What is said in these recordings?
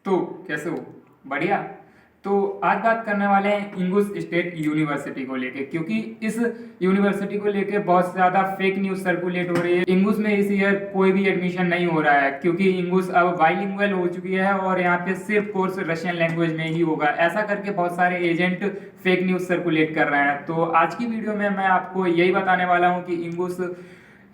तो कैसे हो? बढ़िया। तो आज बात करने वाले हैं इंगुस स्टेट यूनिवर्सिटी को लेके, क्योंकि इस यूनिवर्सिटी को लेके बहुत ज़्यादा फेक न्यूज़ सर्कुलेट हो रही है। इंगुस में इस ईयर कोई भी एडमिशन नहीं हो रहा है, क्योंकि इंगुस अब बाइलिंगुअल हो चुकी है और यहाँ पे सिर्फ कोर्स रशियन लैंग्वेज में ही होगा। ऐसा करके बहुत सारे एजेंट फेक न्यूज़ सर्कुलेट कर रहे हैं। तो आज की वीडियो में मैं आपको यही बताने वाला हूँ कि इंगुस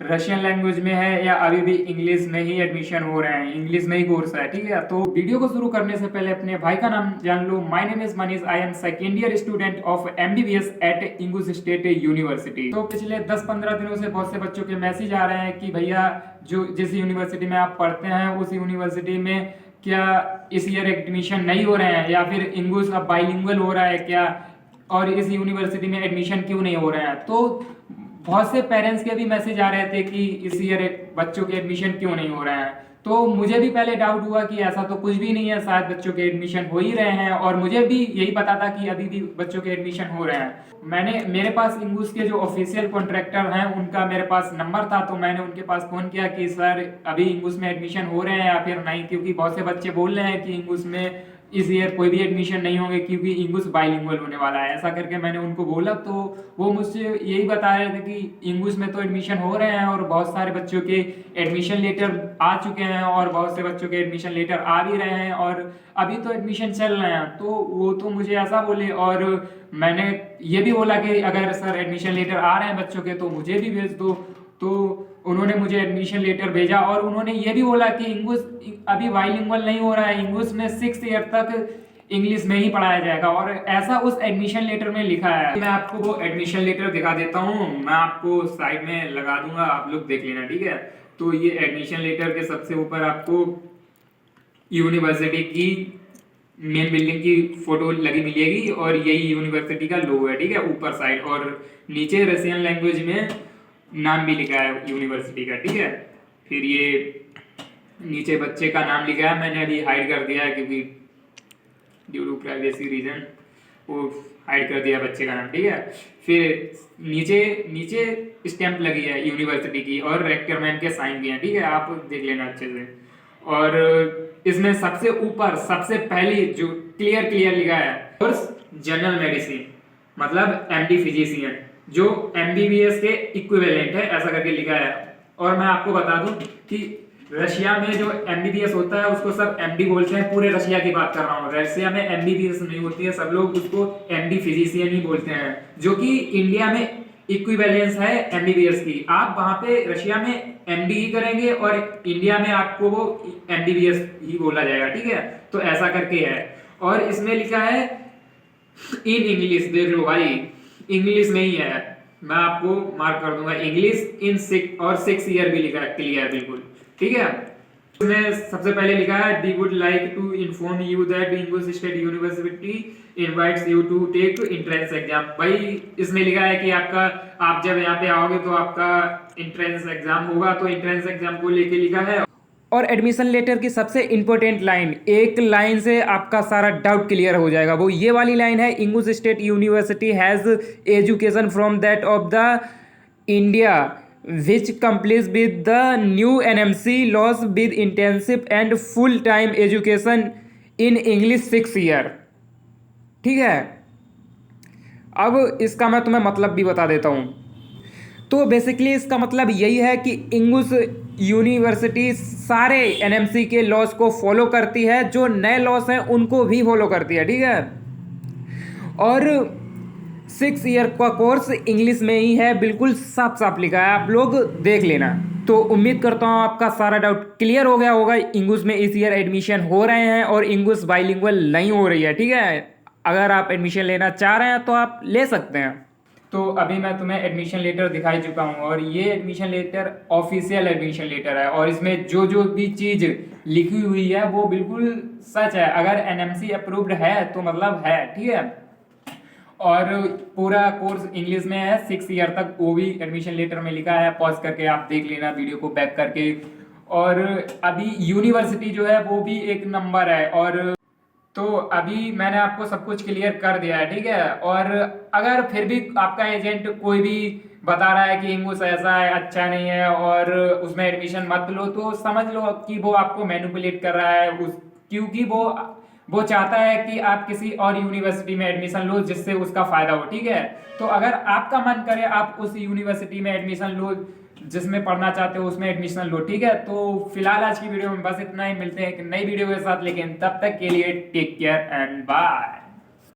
रशियन लैंग्वेज में है या अभी भी इंग्लिश में ही एडमिशन हो रहे हैं, इंग्लिश में ही कोर्स है। ठीक है, तो वीडियो को शुरू करने से पहले अपने भाई का नाम जान लो। My name is Manish, I am second year student of MBBS at Ingush state university. तो पिछले 10-15 दिनों से बहुत से बच्चों के मैसेज आ रहे हैं कि भैया जो जिस यूनिवर्सिटी में आप पढ़ते हैं उस यूनिवर्सिटी में क्या इस ईयर एडमिशन नहीं हो रहे हैं, या फिर इंग्लिश अब बाइलिंगुअल हो रहा है क्या, और इस यूनिवर्सिटी में एडमिशन क्यों नहीं हो रहे हैं। तो बहुत से पेरेंट्स के भी मैसेज आ रहे थे कि इस ईयर बच्चों के एडमिशन क्यों नहीं हो रहे हैं। तो मुझे भी पहले डाउट हुआ कि ऐसा तो कुछ भी नहीं है, शायद बच्चों के एडमिशन हो ही रहे हैं, और मुझे भी यही पता था कि अभी भी बच्चों के एडमिशन हो रहे हैं। मेरे पास इंगूस के जो ऑफिशियल कॉन्ट्रैक्टर हैं उनका मेरे पास नंबर था, तो मैंने उनके पास फ़ोन किया कि सर अभी इंगूस में एडमिशन हो रहे हैं या फिर नहीं, क्योंकि बहुत से बच्चे बोल रहे हैं कि इंगूस में इस ईयर कोई भी एडमिशन नहीं होंगे क्योंकि इंग्लिश बाइलिंगुअल होने वाला है। ऐसा करके मैंने उनको बोला, तो वो मुझसे यही बता रहे थे कि इंग्लिश में तो एडमिशन हो रहे हैं और बहुत सारे बच्चों के एडमिशन लेटर आ चुके हैं और बहुत से बच्चों के एडमिशन लेटर आ भी रहे हैं और अभी तो एडमिशन चल रहे हैं। तो वो तो मुझे ऐसा बोले, और मैंने ये भी बोला कि अगर सर एडमिशन लेटर आ रहे हैं बच्चों के तो मुझे भी भेज दो। तो उन्होंने मुझे एडमिशन लेटर भेजा, और उन्होंने ये भी बोला कि इंग्लिश अभी बाइलिंगुअल नहीं हो रहा है, इंग्लिश में 6th ईयर तक इंग्लिश में ही पढ़ाया जाएगा, और ऐसा उस एडमिशन लेटर में लिखा है। मैं आपको वो एडमिशन लेटर दिखा देता हूँ, मैं आपको साइड में लगा दूंगा, आप लोग देख लेना। ठीक है, तो ये एडमिशन लेटर के सबसे ऊपर आपको यूनिवर्सिटी की मेन बिल्डिंग की फोटो लगी मिलेगी और यही यूनिवर्सिटी का लोगो है। ठीक है, ऊपर साइड, और नीचे रशियन लैंग्वेज में नाम भी लिखा है यूनिवर्सिटी का। ठीक है, फिर ये नीचे बच्चे का नाम लिखा है, मैंने अभी हाइड कर दिया है क्योंकि ड्यू टू प्राइवेसी रीजन वो हाइड कर दिया बच्चे का नाम। ठीक है, फिर नीचे नीचे स्टैंप लगी है यूनिवर्सिटी की और रेक्टर मैम के साइन भी हैं। ठीक है, आप देख लेना अच्छे से। और इसमें सबसे ऊपर सबसे पहली जो क्लियर क्लियर लिखा है कोर्स जनरल मेडिसिन, मतलब एमडी फिजिशियन, जो एमबीबीएस के इक्विवेलेंट है, ऐसा करके लिखा है। और मैं आपको बता दूं कि रशिया में जो एमबीबीएस होता है उसको सब एमडी बोलते हैं, पूरे रशिया की बात कर रहा हूँ। रशिया में एमबीबीएस नहीं होती है, सब लोग उसको एमडी फिजिशियन ही बोलते हैं, जो कि इंडिया में इक्विवेलेंस है एमबीबीएस की। आप वहां पे रशिया में एमडी ही करेंगे और इंडिया में आपको वो एमबीबीएस ही बोला जाएगा। ठीक है, तो ऐसा करके है। और इसमें लिखा है इन इंग्लिश, देख लो भाई, इंग्लिश में ही है, मैं आपको मार्क कर दूंगा इंग्लिश इन 6 ईयर भी लिखा है क्लियर बिल्कुल। ठीक है, इसमें सबसे पहले लिखा है we would like to inform you that English state university invites you to take entrance exam. भाई इसमें लिखा है कि आपका आप जब यहाँ पे आओगे तो आपका एंट्रेंस एग्जाम होगा, तो एंट्रेंस एग्जाम को लेके लिखा है। और एडमिशन लेटर की सबसे इंपॉर्टेंट लाइन, एक लाइन से आपका सारा डाउट क्लियर हो जाएगा, वो ये वाली लाइन है, Ingush state university has education from that of the India which completes with the new NMC laws with intensive and full time education in English 6 year। ठीक है, अब इसका मैं तुम्हें मतलब भी बता देता हूँ। तो बेसिकली इसका मतलब यही है कि इंग्लिश यूनिवर्सिटी सारे एनएमसी के लॉज को फॉलो करती है, जो नए लॉज हैं उनको भी फॉलो करती है। ठीक है, और 6 ईयर का कोर्स इंग्लिश में ही है, बिल्कुल साफ साफ लिखा है, आप लोग देख लेना। तो उम्मीद करता हूँ आपका सारा डाउट क्लियर हो गया होगा। इंग्लिश में इस ईयर एडमिशन हो रहे हैं और इंग्लिश बाइलिंगुअल नहीं हो रही है। ठीक है, अगर आप एडमिशन लेना चाह रहे हैं तो आप ले सकते हैं। तो अभी मैं तुम्हें एडमिशन लेटर दिखाई चुका हूँ, और ये admission letter official admission letter है, और इसमें जो जो भी चीज़ लिखी हुई है वो बिल्कुल सच है। अगर एनएमसी अप्रूव्ड है तो मतलब है। ठीक है, और पूरा कोर्स इंग्लिश में है 6 ईयर तक, वो भी एडमिशन लेटर में लिखा है, पॉज करके आप देख लेना वीडियो को बैक करके। और अभी यूनिवर्सिटी जो है वो भी एक नंबर है। और तो अभी मैंने आपको सब कुछ क्लियर कर दिया है। ठीक है, और अगर फिर भी आपका एजेंट कोई भी बता रहा है कि इंग्लिश ऐसा है, अच्छा नहीं है और उसमें एडमिशन मत लो, तो समझ लो कि वो आपको मैनिपुलेट कर रहा है, उस क्योंकि वो चाहता है कि आप किसी और यूनिवर्सिटी में एडमिशन लो जिससे उसका फायदा हो, ठीक है। तो अगर आपका मन करे आप उस यूनिवर्सिटी में एडमिशन लो जिसमें पढ़ना चाहते हो, उसमें एडमिशन लो, ठीक है। तो फिलहाल आज की वीडियो में बस इतना ही, मिलते हैं एक नई वीडियो के साथ, लेकिन तब तक के लिए टेक केयर एंड बाय।